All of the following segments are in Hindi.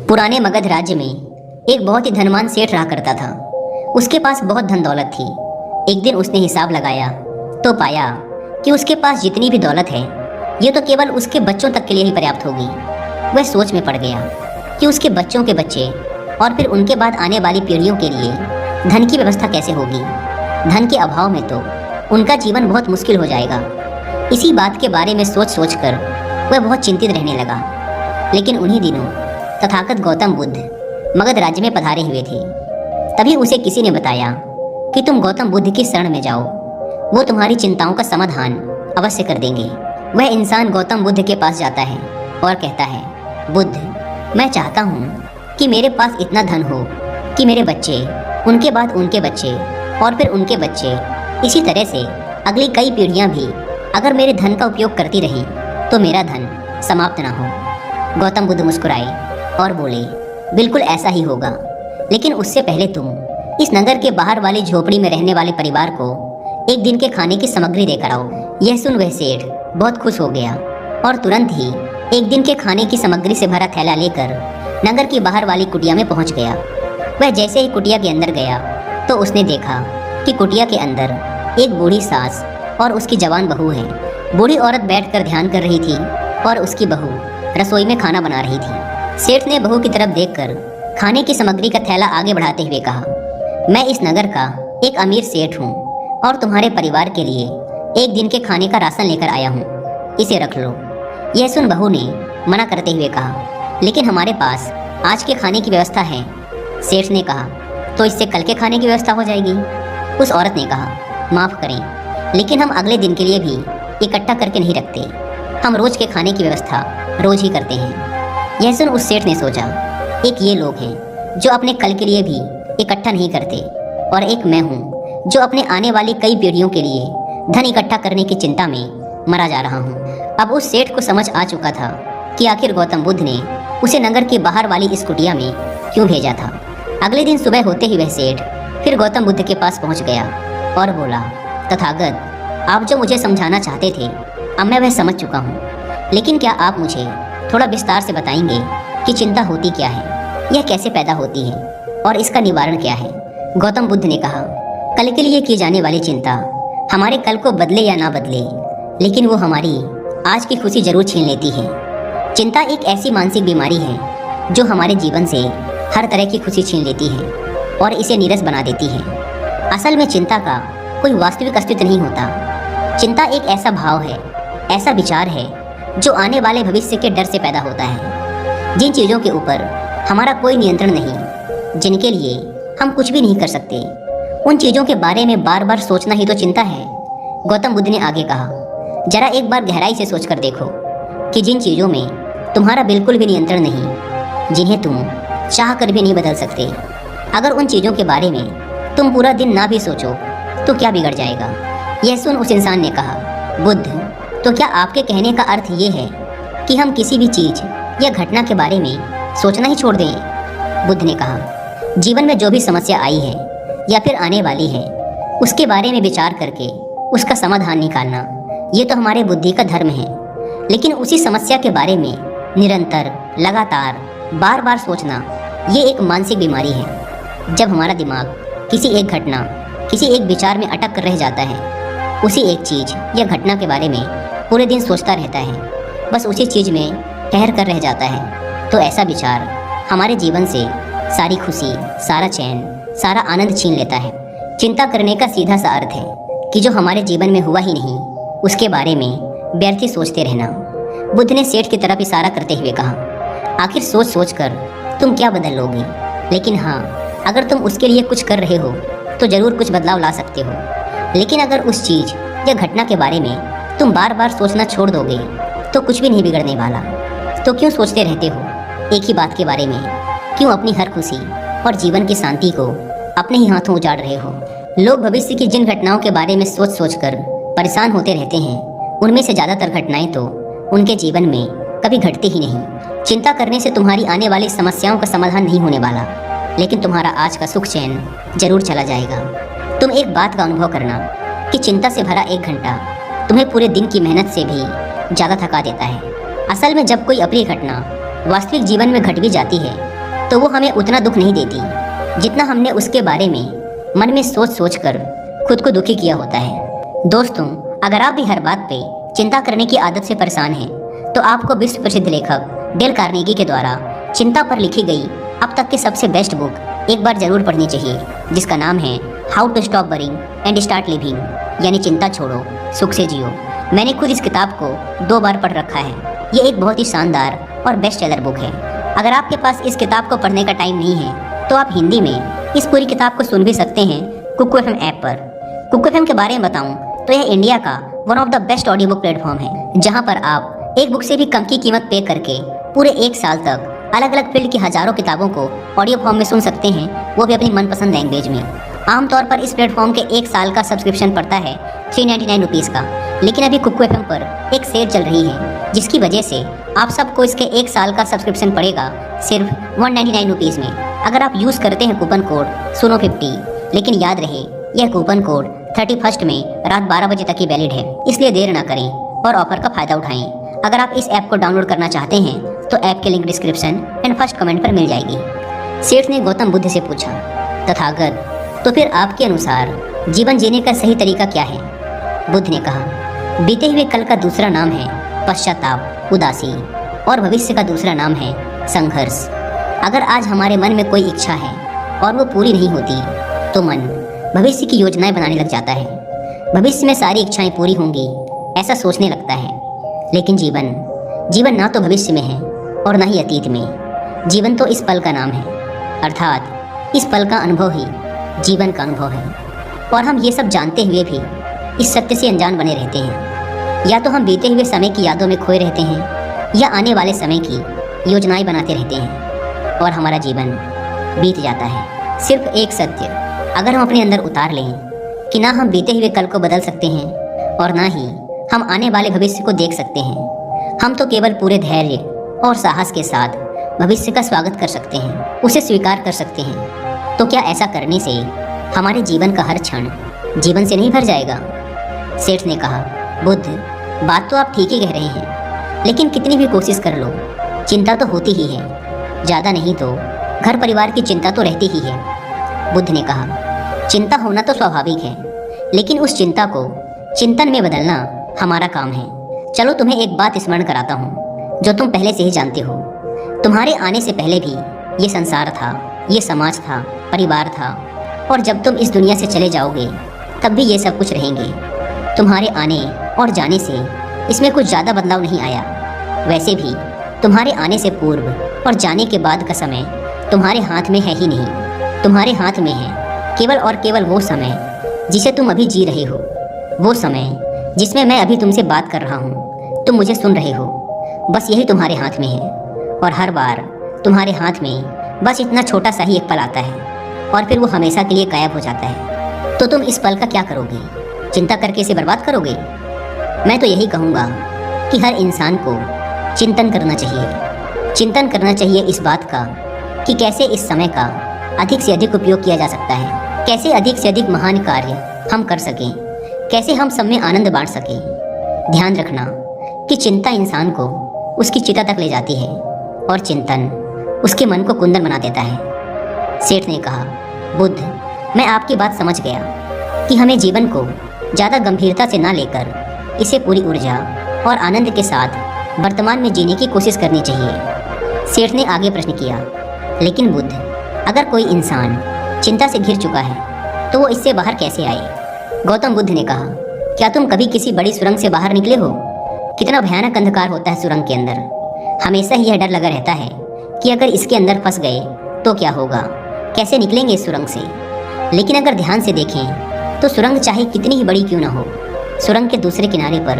पुराने मगध राज्य में एक बहुत ही धनवान सेठ रहा करता था। उसके पास बहुत धन दौलत थी। एक दिन उसने हिसाब लगाया तो पाया कि उसके पास जितनी भी दौलत है ये तो केवल उसके बच्चों तक के लिए ही पर्याप्त होगी। वह सोच में पड़ गया कि उसके बच्चों के बच्चे और फिर उनके बाद आने वाली पीढ़ियों के लिए धन की व्यवस्था कैसे होगी। धन के अभाव में तो उनका जीवन बहुत मुश्किल हो जाएगा। इसी बात के बारे में सोच सोच कर वह बहुत चिंतित रहने लगा। लेकिन उन्हीं दिनों तथागत गौतम बुद्ध मगध राज्य में पधारे हुए थे। तभी उसे किसी ने बताया कि तुम गौतम बुद्ध की शरण में जाओ, वो तुम्हारी चिंताओं का समाधान अवश्य कर देंगे। वह इंसान गौतम बुद्ध के पास जाता है और कहता है, बुद्ध, मैं चाहता हूँ कि मेरे पास इतना धन हो कि मेरे बच्चे, उनके बाद उनके बच्चे और फिर उनके बच्चे, इसी तरह से अगली कई पीढ़ियाँ भी अगर मेरे धन का उपयोग करती रही तो मेरा धन समाप्त ना हो। गौतम बुद्ध मुस्कुराए और बोले, बिल्कुल ऐसा ही होगा, लेकिन उससे पहले तुम इस नगर के बाहर वाली झोपड़ी में रहने वाले परिवार को एक दिन के खाने की सामग्री देकर आओ। यह सुन वह सेठ बहुत खुश हो गया और तुरंत ही एक दिन के खाने की सामग्री से भरा थैला लेकर नगर की बाहर वाली कुटिया में पहुंच गया। वह जैसे ही कुटिया के अंदर गया तो उसने देखा कि कुटिया के अंदर एक बूढ़ी सास और उसकी जवान बहू है। बूढ़ी औरत बैठकर ध्यान कर रही थी और उसकी बहू रसोई में खाना बना रही थी। सेठ ने बहू की तरफ देखकर खाने की सामग्री का थैला आगे बढ़ाते हुए कहा, मैं इस नगर का एक अमीर सेठ हूँ और तुम्हारे परिवार के लिए एक दिन के खाने का राशन लेकर आया हूँ, इसे रख लो। यह सुन बहू ने मना करते हुए कहा, लेकिन हमारे पास आज के खाने की व्यवस्था है। सेठ ने कहा, तो इससे कल के खाने की व्यवस्था हो जाएगी। उस औरत ने कहा, माफ़ करें, लेकिन हम अगले दिन के लिए भी इकट्ठा करके नहीं रखते। हम रोज के खाने की व्यवस्था रोज ही करते हैं। यह सुन उस सेठ ने सोचा, एक ये लोग हैं जो अपने कल के लिए भी इकट्ठा नहीं करते और एक मैं हूँ जो अपने आने वाली कई पीढ़ियों के लिए धन इकट्ठा करने की चिंता में मरा जा रहा हूँ। अब उस सेठ को समझ आ चुका था कि आखिर गौतम बुद्ध ने उसे नगर के बाहर वाली इस कुटिया में क्यों भेजा था। अगले दिन सुबह होते ही वह सेठ फिर गौतम बुद्ध के पास पहुँच गया और बोला, तथागत, आप जो मुझे समझाना चाहते थे अब मैं वह समझ चुका हूँ, लेकिन क्या आप मुझे थोड़ा विस्तार से बताएंगे कि चिंता होती क्या है, यह कैसे पैदा होती है और इसका निवारण क्या है। गौतम बुद्ध ने कहा, कल के लिए की जाने वाली चिंता हमारे कल को बदले या ना बदले, लेकिन वो हमारी आज की खुशी जरूर छीन लेती है। चिंता एक ऐसी मानसिक बीमारी है जो हमारे जीवन से हर तरह की खुशी छीन लेती है और इसे नीरस बना देती है। असल में चिंता का कोई वास्तविक अस्तित्व नहीं होता। चिंता एक ऐसा भाव है, ऐसा विचार है जो आने वाले भविष्य के डर से पैदा होता है। जिन चीज़ों के ऊपर हमारा कोई नियंत्रण नहीं, जिनके लिए हम कुछ भी नहीं कर सकते, उन चीज़ों के बारे में बार बार सोचना ही तो चिंता है। गौतम बुद्ध ने आगे कहा, जरा एक बार गहराई से सोच कर देखो कि जिन चीज़ों में तुम्हारा बिल्कुल भी नियंत्रण नहीं, जिन्हें तुम चाह कर भी नहीं बदल सकते, अगर उन चीज़ों के बारे में तुम पूरा दिन ना भी सोचो तो क्या बिगड़ जाएगा। यह सुन उस इंसान ने कहा, बुद्ध, तो क्या आपके कहने का अर्थ ये है कि हम किसी भी चीज़ या घटना के बारे में सोचना ही छोड़ दें। बुद्ध ने कहा, जीवन में जो भी समस्या आई है या फिर आने वाली है उसके बारे में विचार करके उसका समाधान निकालना, ये तो हमारे बुद्धि का धर्म है। लेकिन उसी समस्या के बारे में निरंतर, लगातार, बार बार सोचना, ये एक मानसिक बीमारी है। जब हमारा दिमाग किसी एक घटना, किसी एक विचार में अटक कर रह जाता है, उसी एक चीज़ या घटना के बारे में पूरे दिन सोचता रहता है, बस उसी चीज़ में ठहर कर रह जाता है, तो ऐसा विचार हमारे जीवन से सारी खुशी, सारा चैन, सारा आनंद छीन लेता है। चिंता करने का सीधा सा अर्थ है कि जो हमारे जीवन में हुआ ही नहीं उसके बारे में व्यर्थ ही सोचते रहना। बुद्ध ने सेठ की तरफ इशारा करते हुए कहा, आखिर सोच सोच कर तुम क्या बदल लोगे, लेकिन हाँ, अगर तुम उसके लिए कुछ कर रहे हो तो ज़रूर कुछ बदलाव ला सकते हो। लेकिन अगर उस चीज़ या घटना के बारे में तुम बार बार सोचना छोड़ दोगे तो कुछ भी नहीं बिगड़ने वाला। तो क्यों सोचते रहते हो एक ही बात के बारे में? क्यों अपनी हर खुशी और जीवन की शांति को अपने ही हाथों उजाड़ रहे हो? लोग भविष्य की जिन घटनाओं के बारे में सोच सोच कर परेशान होते रहते हैं, उनमें से ज़्यादातर घटनाएं तो उनके जीवन में कभी घटती ही नहीं। चिंता करने से तुम्हारी आने वाली समस्याओं का समाधान नहीं होने वाला, लेकिन तुम्हारा आज का सुख चैन जरूर चला जाएगा। तुम एक बात का अनुभव करना कि चिंता से भरा एक घंटा तुम्हें पूरे दिन की मेहनत से भी ज़्यादा थका देता है। असल में जब कोई अप्रिय घटना वास्तविक जीवन में घट भी जाती है तो वो हमें उतना दुख नहीं देती जितना हमने उसके बारे में मन में सोच सोच कर खुद को दुखी किया होता है। दोस्तों, अगर आप भी हर बात पे चिंता करने की आदत से परेशान हैं, तो आपको विश्व प्रसिद्ध लेखक डेल कार्नेगी के द्वारा चिंता पर लिखी गई अब तक की सबसे बेस्ट बुक एक बार जरूर पढ़नी चाहिए, जिसका नाम है how to stop worrying and start living, यानी चिंता छोड़ो सुख से जियो। मैंने खुद इस किताब को 2 बार पढ़ रखा है। ये एक बहुत ही शानदार और बेस्ट सेलर बुक है। अगर आपके पास इस किताब को पढ़ने का टाइम नहीं है तो आप हिंदी में इस पूरी किताब को सुन भी सकते हैं कुकू FM ऐप पर। कुकू FM के बारे में बताऊं तो यह इंडिया का one of the best audio book platform है, जहां पर आप एक बुक से भी कम की कीमत पे करके पूरे 1 साल तक अलग अलग फील्ड की हजारों किताबों को ऑडियो फॉर्म में सुन सकते हैं, वो भी अपनी मनपसंद लैंग्वेज में। आमतौर पर इस प्लेटफॉर्म के 1 साल का सब्सक्रिप्शन पड़ता है 399 रुपीज़ का, लेकिन अभी कुकू FM पर एक सेल चल रही है, जिसकी वजह से आप सबको इसके 1 साल का सब्सक्रिप्शन पड़ेगा सिर्फ 199 रुपीज़ में, अगर आप यूज़ करते हैं कूपन कोड SUNO50। लेकिन याद रहे, यह कूपन कोड 31 में रात 12 बजे तक ही वैलिड है, इसलिए देर ना करें और ऑफर का फ़ायदा उठाएं। अगर आप इस ऐप को डाउनलोड करना चाहते हैं तो ऐप के link description and first comment पर मिल जाएगी। सेठ ने गौतम बुद्ध से पूछा, तथागत, तो फिर आपके अनुसार जीवन जीने का सही तरीका क्या है? बुद्ध ने कहा, बीते हुए कल का दूसरा नाम है पश्चाताप, उदासी, और भविष्य का दूसरा नाम है संघर्ष। अगर आज हमारे मन में कोई इच्छा है और वो पूरी नहीं होती तो मन भविष्य की योजनाएं बनाने लग जाता है। भविष्य में सारी इच्छाएं पूरी होंगी ऐसा सोचने लगता है, लेकिन जीवन ना तो भविष्य में है और ना ही अतीत में। जीवन तो इस पल का नाम है, अर्थात इस पल का अनुभव ही जीवन का अनुभव है। और हम ये सब जानते हुए भी इस सत्य से अनजान बने रहते हैं। या तो हम बीते हुए समय की यादों में खोए रहते हैं या आने वाले समय की योजनाएं बनाते रहते हैं और हमारा जीवन बीत जाता है। सिर्फ एक सत्य अगर हम अपने अंदर उतार लें कि ना हम बीते हुए कल को बदल सकते हैं और ना ही हम आने वाले भविष्य को देख सकते हैं, हम तो केवल पूरे धैर्य और साहस के साथ भविष्य का स्वागत कर सकते हैं, उसे स्वीकार कर सकते हैं। तो क्या ऐसा करने से हमारे जीवन का हर क्षण जीवन से नहीं भर जाएगा? सेठ ने कहा, बुद्ध, बात तो आप ठीक ही कह रहे हैं, लेकिन कितनी भी कोशिश कर लो चिंता तो होती ही है। ज़्यादा नहीं तो घर परिवार की चिंता तो रहती ही है। बुद्ध ने कहा, चिंता होना तो स्वाभाविक है, लेकिन उस चिंता को चिंतन में बदलना हमारा काम है। चलो तुम्हें एक बात स्मरण कराता हूँ जो तुम पहले से ही जानते हो। तुम्हारे आने से पहले भी ये संसार था, ये समाज था, परिवार था, और जब तुम इस दुनिया से चले जाओगे तब भी ये सब कुछ रहेंगे। तुम्हारे आने और जाने से इसमें कुछ ज़्यादा बदलाव नहीं आया। वैसे भी तुम्हारे आने से पूर्व और जाने के बाद का समय तुम्हारे हाथ में है ही नहीं। तुम्हारे हाथ में है केवल और केवल वो समय जिसे तुम अभी जी रहे हो, वो समय जिसमें मैं अभी तुमसे बात कर रहा हूँ, तुम मुझे सुन रहे हो। बस यही तुम्हारे हाथ में है, और हर बार तुम्हारे हाथ में बस इतना छोटा सा ही एक पल आता है और फिर वो हमेशा के लिए गायब हो जाता है। तो तुम इस पल का क्या करोगे? चिंता करके इसे बर्बाद करोगे? मैं तो यही कहूँगा कि हर इंसान को चिंतन करना चाहिए। चिंतन करना चाहिए इस बात का कि कैसे इस समय का अधिक से अधिक उपयोग किया जा सकता है, कैसे अधिक से अधिक महान कार्य हम कर सकें, कैसे हम सब में आनंद बांट सकें। ध्यान रखना कि चिंता इंसान को उसकी चिता तक ले जाती है और चिंतन उसके मन को कुंदन बना देता है। सेठ ने कहा, बुद्ध, मैं आपकी बात समझ गया कि हमें जीवन को ज़्यादा गंभीरता से ना लेकर इसे पूरी ऊर्जा और आनंद के साथ वर्तमान में जीने की कोशिश करनी चाहिए। सेठ ने आगे प्रश्न किया, लेकिन बुद्ध, अगर कोई इंसान चिंता से घिर चुका है तो वो इससे बाहर कैसे आए? गौतम बुद्ध ने कहा, क्या तुम कभी किसी बड़ी सुरंग से बाहर निकले हो? कितना भयानक अंधकार होता है सुरंग के अंदर। हमेशा ही यह डर लगा रहता है कि अगर इसके अंदर फंस गए तो क्या होगा, कैसे निकलेंगे इस सुरंग से। लेकिन अगर ध्यान से देखें तो सुरंग चाहे कितनी ही बड़ी क्यों ना हो, सुरंग के दूसरे किनारे पर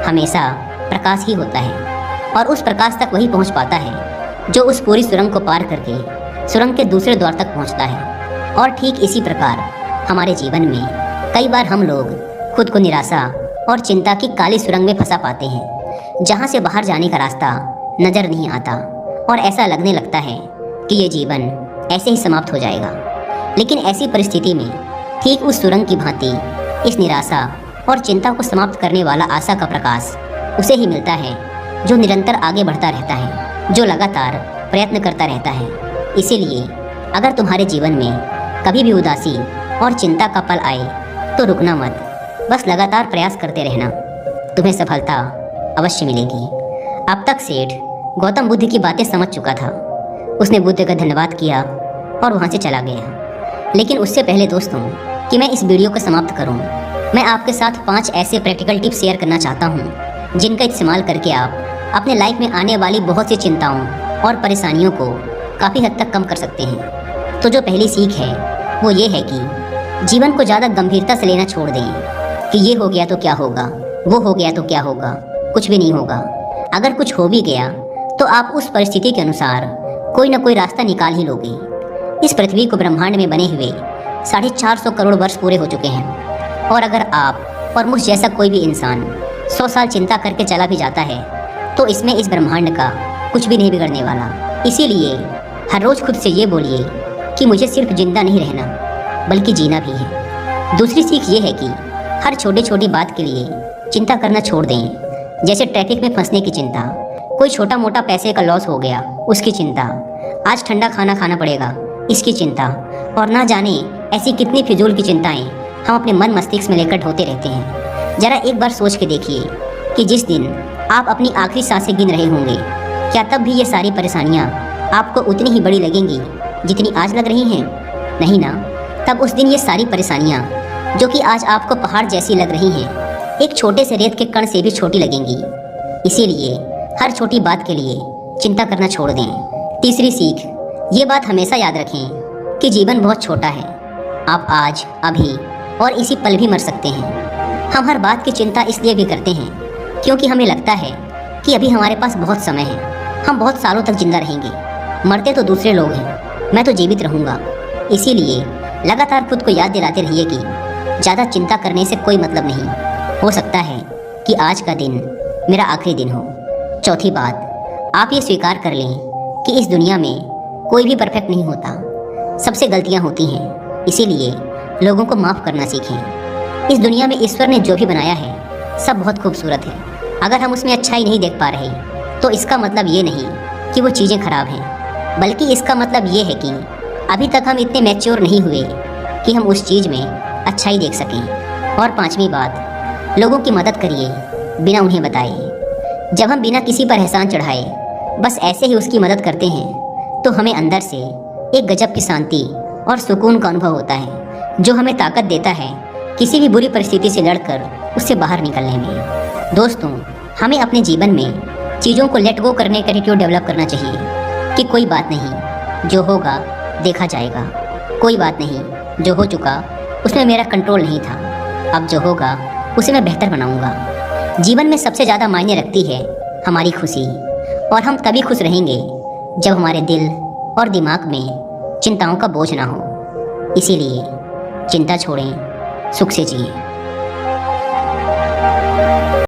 हमेशा प्रकाश ही होता है, और उस प्रकाश तक वही पहुंच पाता है जो उस पूरी सुरंग को पार करके सुरंग के दूसरे द्वार तक पहुंचता है। और ठीक इसी प्रकार हमारे जीवन में कई बार हम लोग खुद को निराशा और चिंता की काली सुरंग में फंसा पाते हैं, जहां से बाहर जाने का रास्ता नजर नहीं आता और ऐसा लगने लगता है कि ये जीवन ऐसे ही समाप्त हो जाएगा। लेकिन ऐसी परिस्थिति में ठीक उस सुरंग की भांति इस निराशा और चिंता को समाप्त करने वाला आशा का प्रकाश उसे ही मिलता है जो निरंतर आगे बढ़ता रहता है, जो लगातार प्रयत्न करता रहता है। इसीलिए अगर तुम्हारे जीवन में कभी भी उदासी और चिंता का पल आए तो रुकना मत, बस लगातार प्रयास करते रहना, तुम्हें सफलता अवश्य मिलेगी। अब तक सेठ गौतम बुद्ध की बातें समझ चुका था। उसने बुद्ध का धन्यवाद किया और वहाँ से चला गया। लेकिन उससे पहले दोस्तों कि मैं इस वीडियो को समाप्त करूँ, मैं आपके साथ 5 ऐसे प्रैक्टिकल टिप्स शेयर करना चाहता हूँ जिनका इस्तेमाल करके आप अपने लाइफ में आने वाली बहुत सी चिंताओं और परेशानियों को काफ़ी हद तक कम कर सकते हैं। तो जो पहली सीख है वो ये है कि जीवन को ज़्यादा गंभीरता से लेना छोड़ दें कि ये हो गया तो क्या होगा, वो हो गया तो क्या होगा। कुछ भी नहीं होगा। अगर कुछ हो भी गया तो आप उस परिस्थिति के अनुसार कोई ना कोई रास्ता निकाल ही लोगे। इस पृथ्वी को ब्रह्मांड में बने हुए 450 करोड़ वर्ष पूरे हो चुके हैं और अगर आप और मुझ जैसा कोई भी इंसान 100 साल चिंता करके चला भी जाता है तो इसमें इस ब्रह्मांड का कुछ भी नहीं बिगड़ने वाला। इसीलिए हर रोज़ खुद से ये बोलिए कि मुझे सिर्फ जिंदा नहीं रहना बल्कि जीना भी है। दूसरी सीख ये है कि हर छोटी छोटी बात के लिए चिंता करना छोड़ दें। जैसे ट्रैफिक में फंसने की चिंता, कोई छोटा मोटा पैसे का लॉस हो गया उसकी चिंता, आज ठंडा खाना खाना पड़ेगा इसकी चिंता, और ना जाने ऐसी कितनी फिजूल की चिंताएं हम अपने मन मस्तिष्क में लेकर ढोते रहते हैं। जरा एक बार सोच के देखिए कि जिस दिन आप अपनी आखिरी सांसें गिन रहे होंगे, क्या तब भी ये सारी परेशानियां आपको उतनी ही बड़ी लगेंगी जितनी आज लग रही हैं? नहीं ना। तब उस दिन ये सारी परेशानियां जो कि आज आपको पहाड़ जैसी लग रही हैं, एक छोटे से रेत के कण से भी छोटी लगेंगी। इसीलिए हर छोटी बात के लिए चिंता करना छोड़ दें। तीसरी सीख, ये बात हमेशा याद रखें कि जीवन बहुत छोटा है। आप आज, अभी और इसी पल भी मर सकते हैं। हम हर बात की चिंता इसलिए भी करते हैं क्योंकि हमें लगता है कि अभी हमारे पास बहुत समय है, हम बहुत सालों तक जिंदा रहेंगे। मरते तो दूसरे लोग हैं, मैं तो जीवित रहूँगा। इसीलिए लगातार खुद को याद दिलाते रहिए कि ज़्यादा चिंता करने से कोई मतलब नहीं। हो सकता है कि आज का दिन मेरा आखिरी दिन हो। चौथी बात, आप ये स्वीकार कर लें कि इस दुनिया में कोई भी परफेक्ट नहीं होता, सबसे गलतियाँ होती हैं। इसीलिए लोगों को माफ़ करना सीखें। इस दुनिया में ईश्वर ने जो भी बनाया है सब बहुत खूबसूरत है। अगर हम उसमें अच्छाई नहीं देख पा रहे तो इसका मतलब ये नहीं कि वो चीज़ें खराब हैं, बल्कि इसका मतलब ये है कि अभी तक हम इतने मैच्योर नहीं हुए कि हम उस चीज़ में अच्छाई देख सकें। और 5वीं बात, लोगों की मदद करिए बिना उन्हें बताए। जब हम बिना किसी पर एहसान चढ़ाए बस ऐसे ही उसकी मदद करते हैं तो हमें अंदर से एक गजब की शांति और सुकून का अनुभव होता है जो हमें ताकत देता है किसी भी बुरी परिस्थिति से लड़कर उससे बाहर निकलने में। दोस्तों, हमें अपने जीवन में चीज़ों को लेट गो करने का एटीट्यूड डेवलप करना चाहिए कि कोई बात नहीं, जो होगा देखा जाएगा। कोई बात नहीं, जो हो चुका उसमें मेरा कंट्रोल नहीं था, अब जो होगा उसे मैं बेहतर बनाऊंगा। जीवन में सबसे ज़्यादा मायने रखती है हमारी खुशी, और हम तभी खुश रहेंगे जब हमारे दिल और दिमाग में चिंताओं का बोझ ना हो। इसीलिए चिंता छोड़ें, सुख से जिएं।